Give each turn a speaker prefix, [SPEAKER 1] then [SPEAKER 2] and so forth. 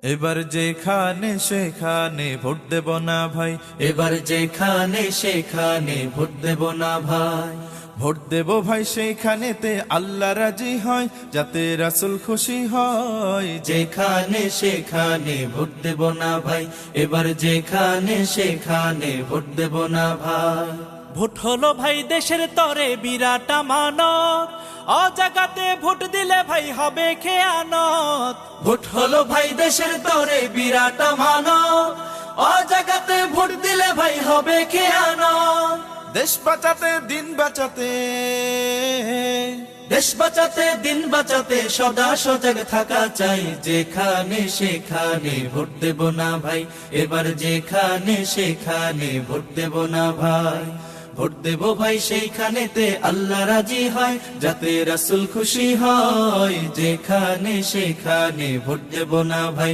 [SPEAKER 1] এবার যেখানে সেখানে ভোট দেব না ভাই,
[SPEAKER 2] এবার যেখানে সেখানে ভোট দেব না ভাই।
[SPEAKER 1] ভোট দেব ভাই সেইখানেতে আল্লাহ রাজি হয়, যাতে রাসূল খুশি হয়।
[SPEAKER 2] যেখানে সেখানে ভোট দেব না ভাই, এবার যেখানে সেখানে ভোট দেব না ভাই।
[SPEAKER 3] ভোট হলো ভাই দেশের তরে বিরাট আমানত, অজাগাতে ভোট দিলে ভাই হবে খেয়ানত।
[SPEAKER 2] ভোট হলো ভাই দেশের তরে বিরাট আমানত, অজাগাতে ভোট দিলে ভাই হবে খেয়ানত।
[SPEAKER 1] দেশ বাঁচাতে দিন বাঁচাতে,
[SPEAKER 2] দেশ বাঁচাতে দিন বাঁচাতে সদা সজাগ থাকা চাই। যেখানে সেখানে ভোট দেব না ভাই, এবার যেখানে সেখানে ভোট দেব না ভাই। ভোট দেব ভাই সেইখানেতে আল্লাহ রাজি হয়, যাতে রাসূল খুশি হয়। যেখানে সেখানে ভোট দেব না ভাই।